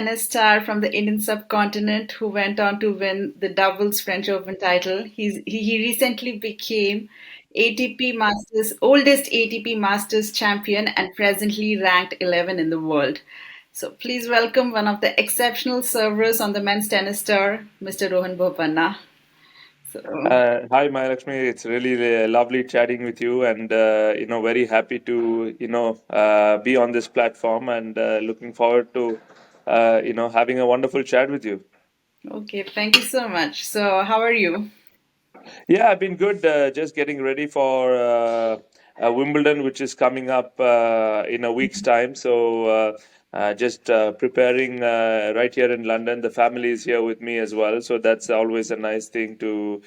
tennis star from the Indian subcontinent who went on to win the doubles French Open title. He recently became ATP Masters oldest ATP Masters champion and presently ranked 11 in the world. So please welcome one of the exceptional servers on the men's tennis tour, Mr. Rohan Bopanna. So, Hi, Mahalakshmi. It's really lovely chatting with you, and very happy to be on this platform, and looking forward to having a wonderful chat with you. okay, thank you so much. So, how are you? Yeah, I've been good. Just getting ready for Wimbledon, which is coming up in a week's time. So just preparing right here in London. The family is here with me as well, so that's always a nice thing to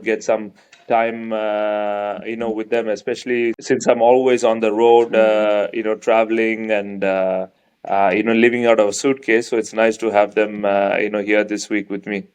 get some time with them, especially since I'm always on the road, traveling and. Living out of a suitcase, so it's nice to have them, here this week with me.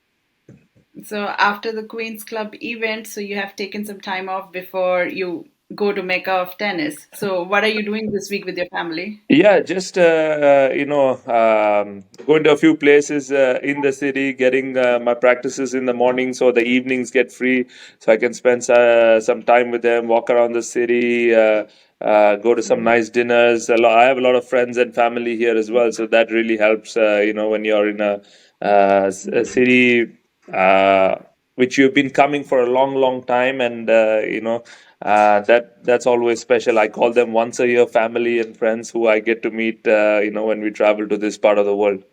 So after the Queen's Club event, so you have taken some time off before you go to Mecca of tennis. So what are you doing this week with your family? Yeah, just going to a few places in the city, getting my practices in the morning, so the evenings get free, so I can spend some time with them, walk around the city, go to some nice dinners. I have a lot of friends and family here as well, so that really helps. When you're in a city which you've been coming for a long, long time, and that's always special. I call them once a year family and friends who I get to meet, when we travel to this part of the world.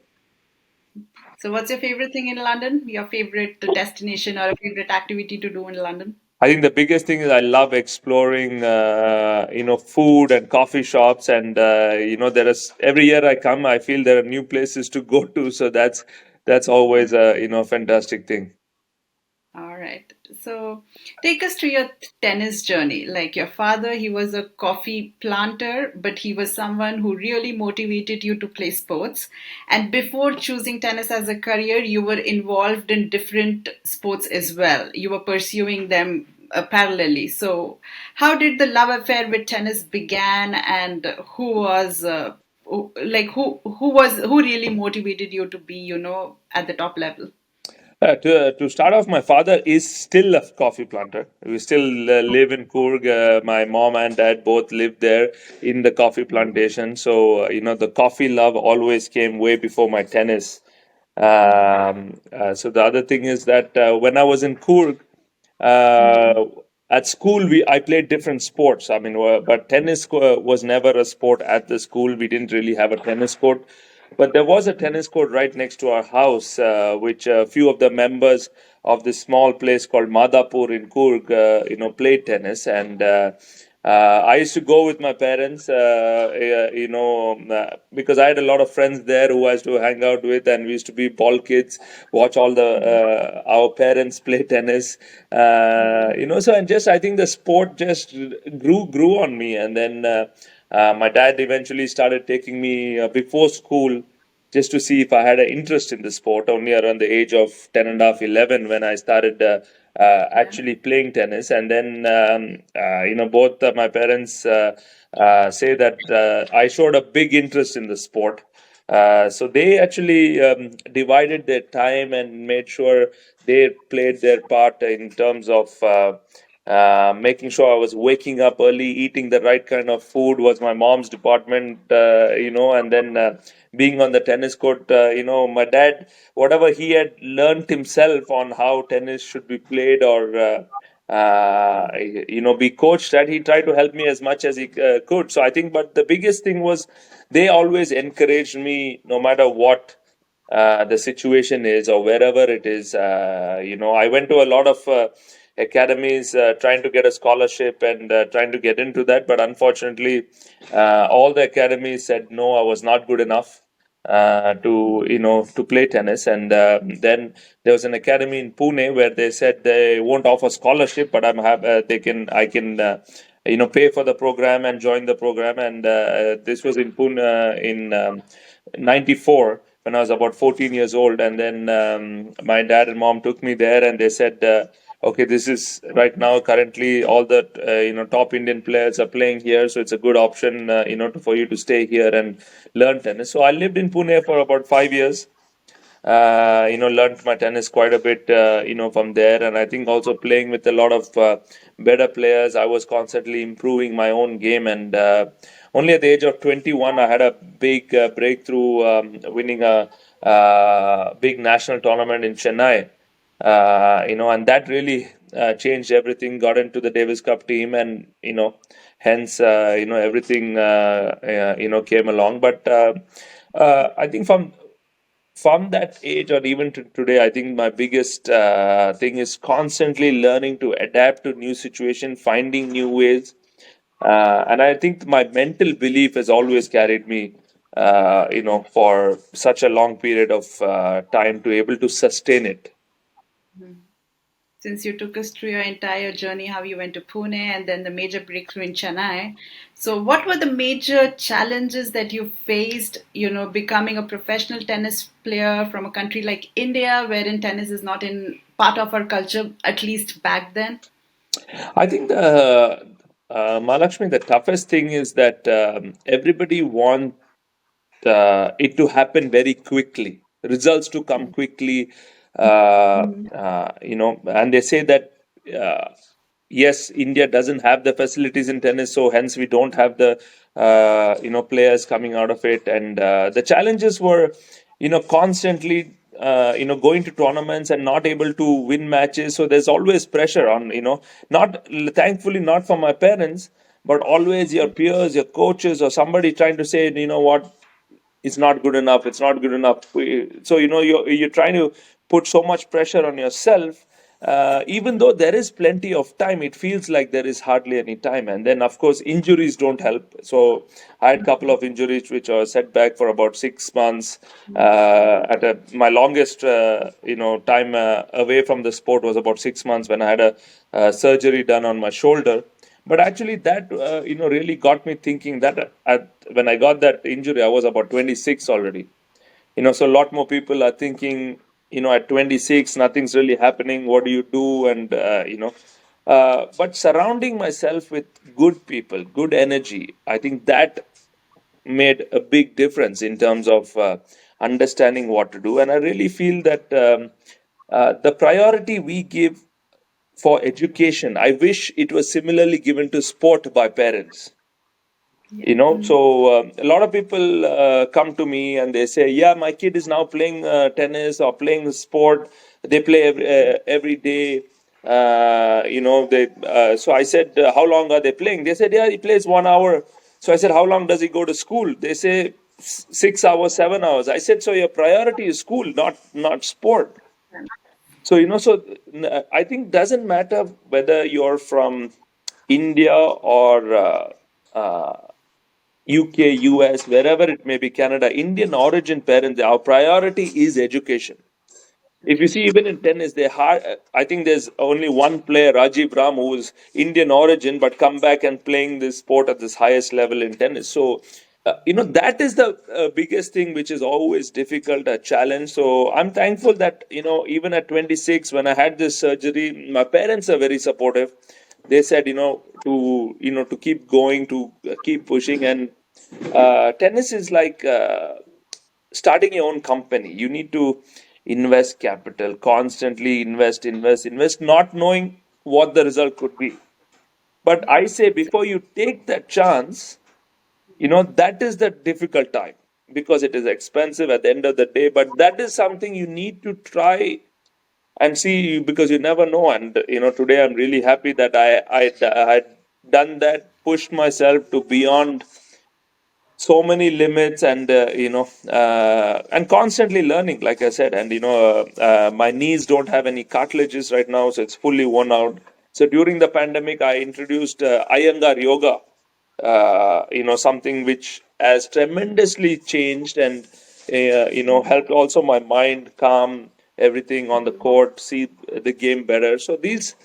So what's your favorite thing in London? Your favorite destination or a favorite activity to do in London? I think the biggest thing is I love exploring, food and coffee shops, and there is every year I come, I feel there are new places to go to, so that's always a fantastic thing. All right. So take us to your tennis journey. Like your father, he was a coffee planter, but he was someone who really motivated you to play sports. And before choosing tennis as a career, you were involved in different sports as well. You were pursuing them parallelly. So how did the love affair with tennis began, and who really motivated you to be, at the top level? To start off, my father is still a coffee planter. We still live in Coorg. My mom and dad both lived there in the coffee plantation. So, the coffee love always came way before my tennis. So the other thing is that when I was in Coorg, uh, at school, I played different sports. I mean, but tennis was never a sport at the school. We didn't really have a tennis court, but there was a tennis court right next to our house, which a few of the members of this small place called Madhapur in Coorg, played tennis, and I used to go with my parents, because I had a lot of friends there who I used to hang out with, and we used to be ball kids, watch all the our parents play tennis, So, and just I think the sport just grew on me, and then my dad eventually started taking me before school just to see if I had an interest in the sport, only around the age of 10 and a half, 11, when I started actually playing tennis. And then, both my parents say that I showed a big interest in the sport. So they actually divided their time and made sure they played their part in terms of making sure I was waking up early, eating the right kind of food was my mom's department, and then being on the tennis court, my dad, whatever he had learned himself on how tennis should be played, or be coached at, he tried to help me as much as he could. So I think, but the biggest thing was they always encouraged me, no matter what the situation is or wherever it is. I went to a lot of academies trying to get a scholarship and trying to get into that, but unfortunately, all the academies said no, I was not good enough to play tennis. And then there was an academy in Pune where they said they won't offer scholarship, but I can pay for the program and join the program. And this was in Pune in '94, when I was about 14 years old. And then my dad and mom took me there, and they said, okay, this is right now currently all the top Indian players are playing here, so it's a good option for you to stay here and learn tennis. So I lived in Pune for about 5 years. Learned my tennis quite a bit, from there. And I think also playing with a lot of better players, I was constantly improving my own game. And only at the age of 21, I had a big breakthrough, winning a big national tournament in Chennai. And that really changed everything. Got into the Davis Cup team, and hence, everything came along. But I think from that age or even to today, I think my biggest thing is constantly learning to adapt to new situation, finding new ways. And I think my mental belief has always carried me, for such a long period of time to able to sustain it. Since you took us through your entire journey, how you went to Pune and then the major breakthrough in Chennai. So, what were the major challenges that you faced, becoming a professional tennis player from a country like India, wherein tennis is not in part of our culture, at least back then? I think Mahalakshmi, the toughest thing is that everybody wants it to happen very quickly, results to come quickly, and they say that uh, yes, India doesn't have the facilities in tennis, so hence we don't have the players coming out of it, and the challenges were constantly going to tournaments and not able to win matches. So there's always pressure on, not thankfully not from my parents, but always your peers, your coaches, or somebody trying to say, what, it's not good enough, it's not good enough. So you're trying to put so much pressure on yourself. Even though there is plenty of time, it feels like there is hardly any time. And then of course injuries don't help. So I had a couple of injuries which are set back for about 6 months. My longest time away from the sport was about 6 months, when I had a surgery done on my shoulder. But actually, that really got me thinking that when I got that injury, I was about 26 already. So a lot more people are thinking, at 26, nothing's really happening. What do you do? And but surrounding myself with good people, good energy, I think that made a big difference in terms of understanding what to do. And I really feel that the priority we give for education, I wish it was similarly given to sport by parents. Yeah. So a lot of people come to me and they say, yeah, my kid is now playing tennis or playing sport. They play every day. So I said, how long are they playing? They said, yeah, he plays 1 hour. So I said, how long does he go to school? They say 6 hours, 7 hours. I said, so your priority is school, not sport. So, I think doesn't matter whether you're from India or UK, US, wherever it may be, Canada, Indian origin parents, our priority is education. If you see, even in tennis, I think there's only one player, Rajiv Ram, who's Indian origin, but come back and playing this sport at this highest level in tennis. So, that is the biggest thing which is always difficult, a challenge. So I'm thankful that even at 26, when I had this surgery, my parents are very supportive. They said, to keep going, to keep pushing. And tennis is like starting your own company. You need to invest capital, constantly invest, not knowing what the result could be. But I say, before you take that chance, that is the difficult time, because it is expensive at the end of the day. But that is something you need to try and see, because you never know. And today I'm really happy that I had done that, pushed myself to beyond so many limits, and and constantly learning, like I said. And my knees don't have any cartilages right now, so it's fully worn out. So during the pandemic, I introduced Iyengar Yoga, something which has tremendously changed, and helped also my mind calm everything on the court, see the game better. So these,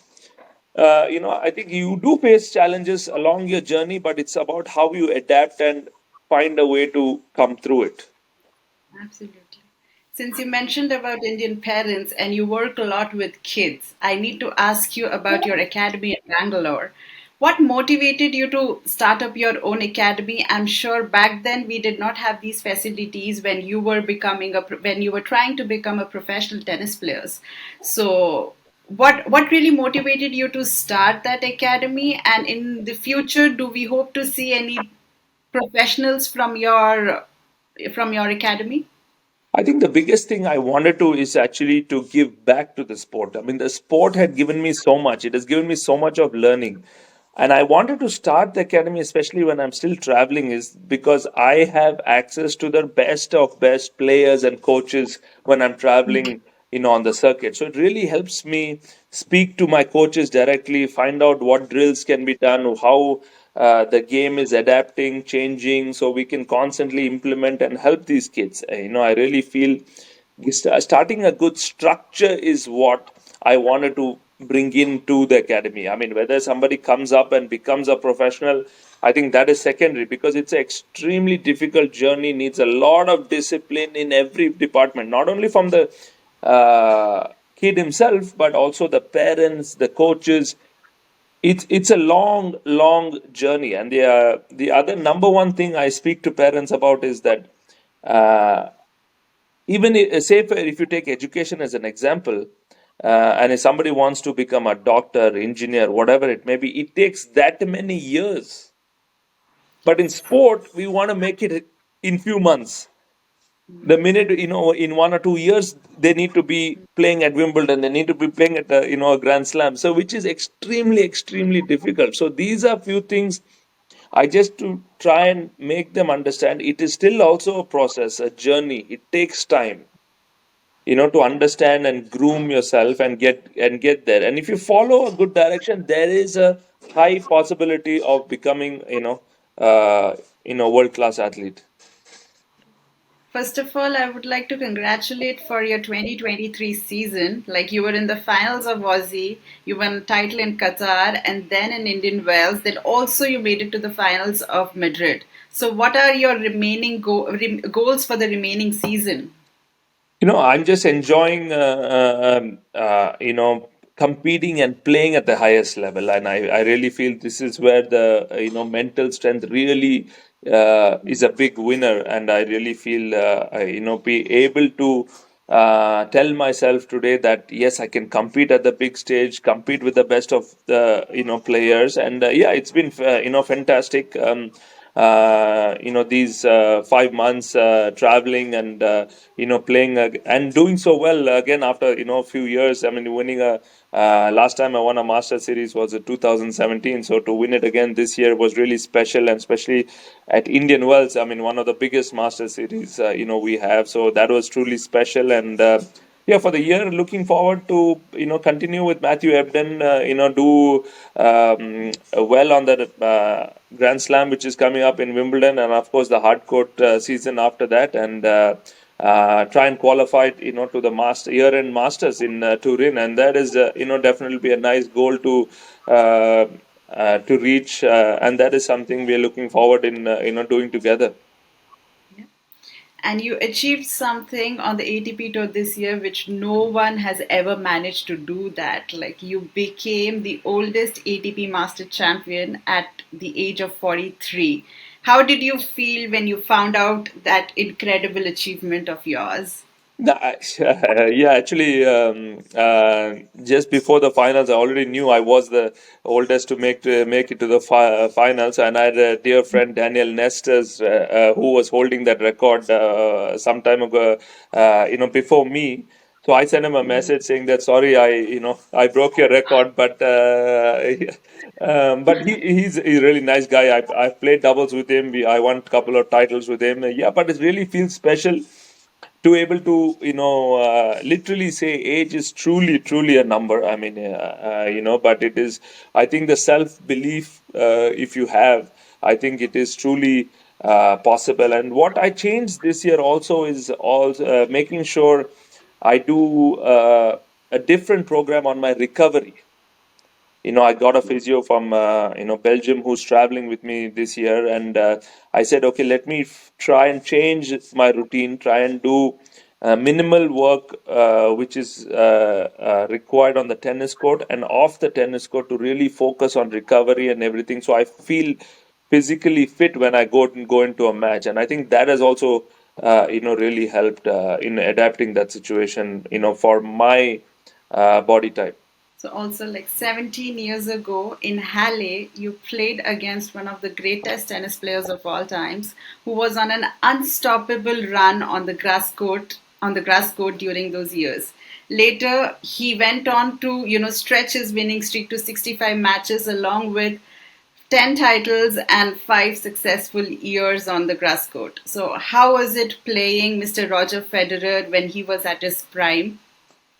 I think you do face challenges along your journey, but it's about how you adapt and find a way to come through it. Absolutely. Since you mentioned about Indian parents and you work a lot with kids, I need to ask you about your academy in Bangalore. What motivated you to start up your own academy? I'm sure back then we did not have these facilities when you were when you were trying to become a professional tennis players. So what really motivated you to start that academy, and in the future do we hope to see any professionals from your academy? I think the biggest thing I wanted to is actually to give back to the sport. I mean, the sport had given me so much. It has given me so much of learning. And I wanted to start the academy, especially when I'm still traveling, is because I have access to the best of best players and coaches when I'm traveling, on the circuit. So it really helps me speak to my coaches directly, find out what drills can be done, how the game is adapting, changing, so we can constantly implement and help these kids. I really feel starting a good structure is what I wanted to bring into the academy. I mean, whether somebody comes up and becomes a professional, I think that is secondary because it's an extremely difficult journey, needs a lot of discipline in every department, not only from the kid himself, but also the parents, the coaches. It's a long journey, and the other number one thing I speak to parents about is that uh, say if you take education as an example, and if somebody wants to become a doctor, engineer, whatever it may be, it takes that many years. But in sport, we want to make it in few months. The minute, in 1 or 2 years, they need to be playing at Wimbledon, they need to be playing at a Grand Slam, so which is extremely difficult. So these are few things I just to try and make them understand it is still also a process, a journey. It takes time, to understand and groom yourself and get there. And if you follow a good direction, there is a high possibility of becoming, world class athlete. First of all, I would like to congratulate for your 2023 season. Like you were in the finals of Aussie, you won a title in Qatar, and then in Indian Wells. Then also you made it to the finals of Madrid. So, what are your remaining goals for the remaining season? I'm just enjoying, competing and playing at the highest level. And I really feel this is where the, mental strength really is a big winner. And I really feel, be able to tell myself today that, yes, I can compete at the big stage, compete with the best of the, players. And yeah, it's been, fantastic. These 5 months traveling and playing and doing so well again after a few years. I mean, winning a last time I won a Master Series was in 2017. So to win it again this year was really special, and especially at Indian Wells. I mean, one of the biggest Master Series we have. So that was truly special. And yeah, for the year, looking forward to continue with Matthew Ebden. Do well on the Grand Slam, which is coming up in Wimbledon, and of course the hard court season after that, and try and qualify, to the year-end Masters in Turin, and that is, definitely be a nice goal uh, to reach, and that is something we are looking forward in, doing together. And you achieved something on the ATP tour this year which no one has ever managed to do that. Like you became the oldest ATP Master Champion at the age of 43. How did you feel when you found out that incredible achievement of yours? No, yeah, actually, just before the finals, I already knew I was the oldest to make it to the finals, and I had a dear friend Daniel Nestor, who was holding that record some time ago, before me. So I sent him a message saying that sorry, I broke your record, but he's a really nice guy. I've played doubles with him. I won a couple of titles with him. Yeah, but it really feels special to able to literally say age is truly a number. I mean, but it is, I think, the self belief, if you have, I think it is truly possible. And what I changed this year also is also making sure I do a different program on my recovery. I got a physio from Belgium who's traveling with me this year, and I said, okay, let me try and change my routine, try and do minimal work which is required on the tennis court and off the tennis court to really focus on recovery and everything. So I feel physically fit when I go into a match, and I think that has also really helped in adapting that situation for my body type. So also like 17 years ago in Halle, you played against one of the greatest tennis players of all times, who was on an unstoppable run on the grass court during those years. Later, he went on to, stretch his winning streak to 65 matches along with 10 titles and 5 successful years on the grass court. So, how was it playing Mr. Roger Federer when he was at his prime?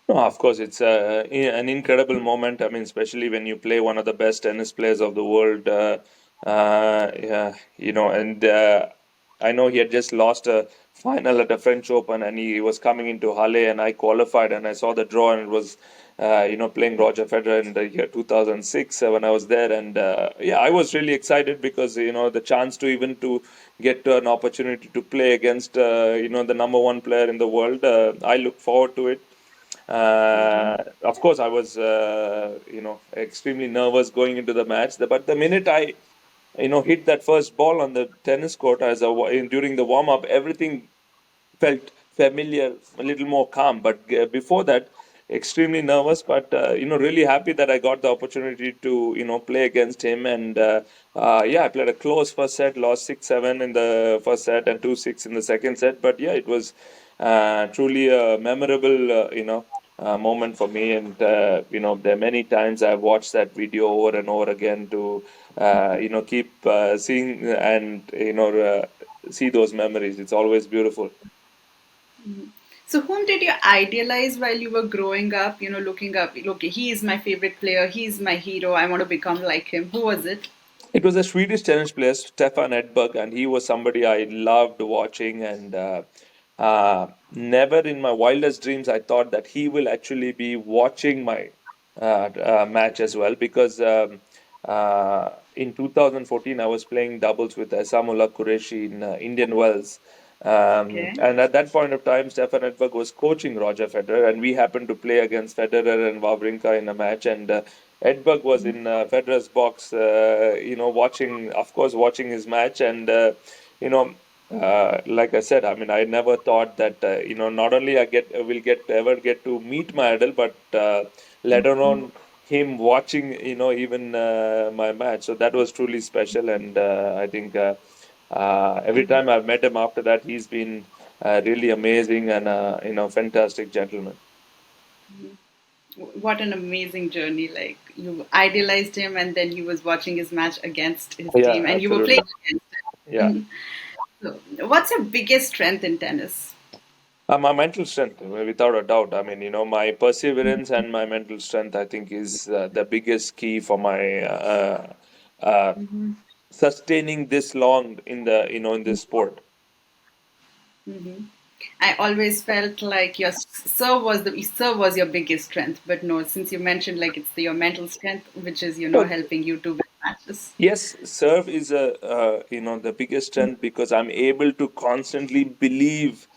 No, of course, it's an incredible moment. I mean, especially when you play one of the best tennis players of the world. Yeah, and I know he had just lost a final at the French Open, and he was coming into Halle, and I qualified, and I saw the draw, and it was, playing Roger Federer in the year 2006 when I was there, and yeah, I was really excited because the chance to even to get an opportunity to play against the number one player in the world. I look forward to it. Of course, I was, extremely nervous going into the match. But the minute I, hit that first ball on the tennis court during the warm up, everything felt familiar, a little more calm. But before that, extremely nervous, but really happy that I got the opportunity to play against him. And yeah, I played a close first set, lost 6-7 in the first set and 2-6 in the second set. But yeah, it was truly a memorable moment for me. And there are many times I've watched that video over and over again to keep seeing and see those memories. It's always beautiful. So, whom did you idealize while you were growing up? Looking up, okay, he is my favorite player, he's my hero, I want to become like him. Who was it? It was a Swedish tennis player, Stefan Edberg, and he was somebody I loved watching. And never in my wildest dreams I thought that he will actually be watching my match as well. Because in 2014 I was playing doubles with Samula Qureshi in Indian Wells. Okay. And at that point of time, Stefan Edberg was coaching Roger Federer, and we happened to play against Federer and Wawrinka in a match. And Edberg was in Federer's box, watching, of course, watching his match. And, you know, like I said, I mean, I never thought that, not only I will ever get to meet my idol, but let alone him watching, even my match. So that was truly special. And I think every time I've met him after that, he's been really amazing and, fantastic gentleman. What an amazing journey. Like, you idealized him, and then he was watching his match against his Yeah, team, and you were playing absolutely. against Yeah. him. So, what's your biggest strength in tennis? My mental strength, without a doubt. I mean, my perseverance and my mental strength, I think, is the biggest key for my uh, sustaining this long in in this sport. I always felt like serve was your biggest strength, but no, since you mentioned like it's your mental strength which is No, helping you to win matches. yes, serve is the biggest strength because I'm able to constantly believe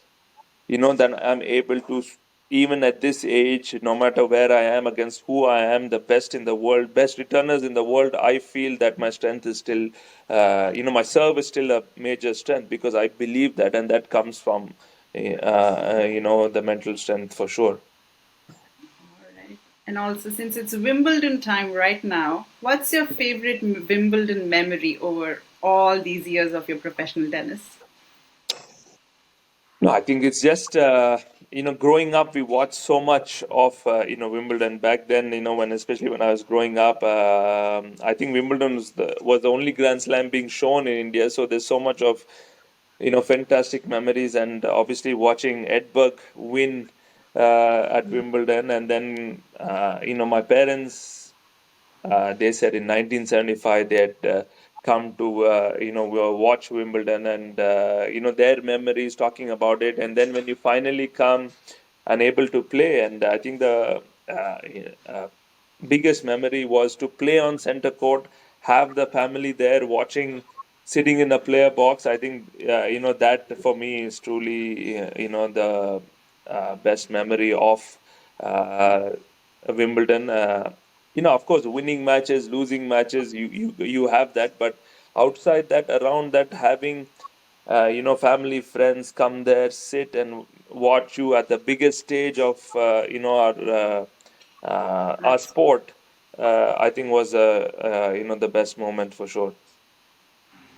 that I'm able to, even at this age, no matter where I am, against who I am, the best in the world, best returners in the world, I feel that my strength is still, my serve is still a major strength because I believe that, and that comes from, the mental strength for sure. All right. And also, since it's Wimbledon time right now, what's your favorite Wimbledon memory over all these years of your professional tennis? No, I think it's just growing up, we watched so much of Wimbledon back then. When especially when I was growing up, I think Wimbledon was the only Grand Slam being shown in India. So there's so much of fantastic memories, and obviously watching Edberg win at Wimbledon, and then my parents. They said in 1975 they had come to watch Wimbledon, and their memories talking about it. And then when you finally come unable to play, and I think the biggest memory was to play on center court, have the family there watching, sitting in a player box. I think that for me is truly the best memory of Wimbledon. Of course, winning matches, losing matches, you have that, but outside that, around that, having family, friends come there, sit and watch you at the biggest stage of our sport. I think was the best moment for sure.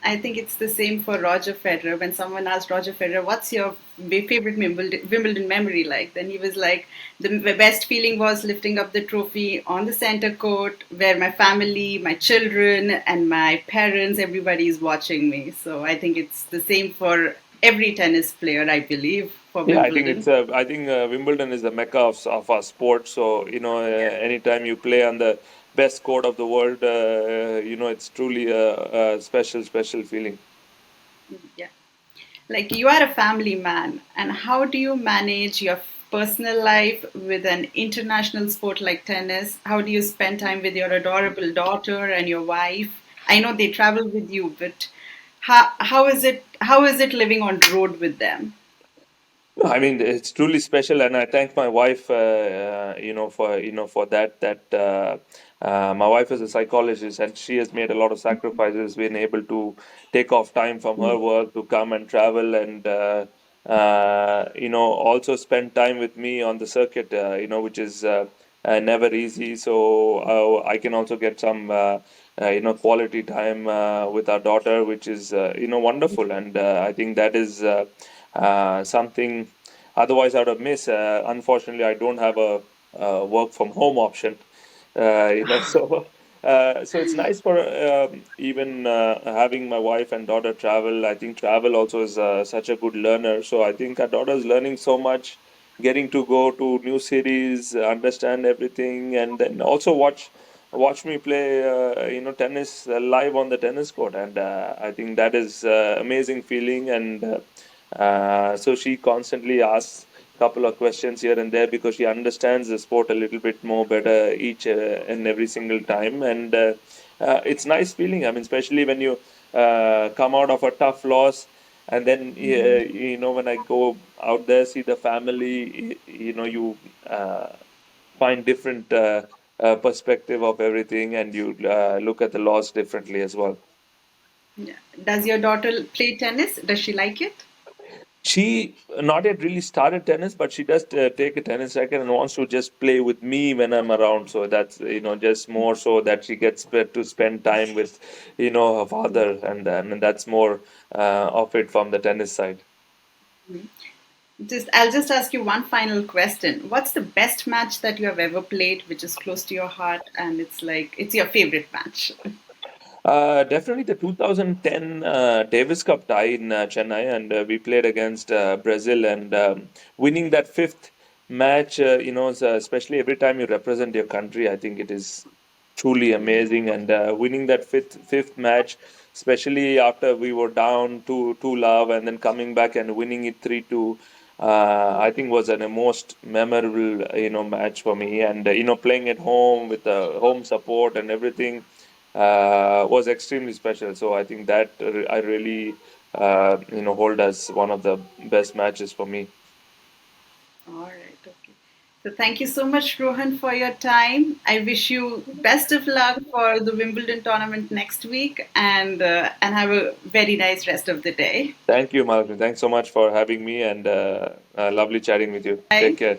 I think it's the same for Roger Federer. When someone asked Roger Federer, "What's your favorite Wimbledon memory like?" Then he was like, "The best feeling was lifting up the trophy on the center court, where my family, my children, and my parents, everybody is watching me." So I think it's the same for every tennis player, I believe, for Yeah, I think Wimbledon. Wimbledon is the mecca of our sport. So anytime you play on the best court of the world, it's truly a special feeling. Yeah. Like you are a family man, and how do you manage your personal life with an international sport like tennis? How do you spend time with your adorable daughter and your wife? I know they travel with you, but how is it living on road with them? No, I mean it's truly special, and I thank my wife, for that. My wife is a psychologist, and she has made a lot of sacrifices, been able to take off time from her work to come and travel, and also spend time with me on the circuit. Which is never easy. So I can also get some, quality time with our daughter, which is wonderful, and I think that is. Something otherwise I would have missed. Unfortunately, I don't have a work from home option. So it's nice for even having my wife and daughter travel. I think travel also is such a good learner. So I think our daughter is learning so much, getting to go to new cities, understand everything, and then also watch me play tennis live on the tennis court, and I think that is amazing feeling. And so she constantly asks a couple of questions here and there because she understands the sport a little bit more better each and every single time. And it's nice feeling. I mean, especially when you come out of a tough loss, and then when I go out there, see the family, you find different perspective of everything, and you look at the loss differently as well. Yeah. Does your daughter play tennis? Does she like it? She not yet really started tennis, but she does take a tennis racket and wants to just play with me when I'm around. So that's just more so that she gets to spend time with her father, and that's more of it from the tennis side. I'll just ask you one final question. What's the best match that you have ever played, which is close to your heart, and it's like it's your favorite match? Definitely the 2010 Davis Cup tie in Chennai, and we played against Brazil, and winning that fifth match, especially every time you represent your country, I think it is truly amazing. And winning that fifth match, especially after we were down to love, and then coming back and winning it 3-2. I think was a most memorable match for me, and playing at home with the home support and everything was extremely special. So I think that I really hold as one of the best matches for me. All right, okay. So thank you so much, Rohan, for your time. I wish you best of luck for the Wimbledon tournament next week, and have a very nice rest of the day. Thank you, Mahalakshmi. Thanks so much for having me, and lovely chatting with you. Take Bye. care.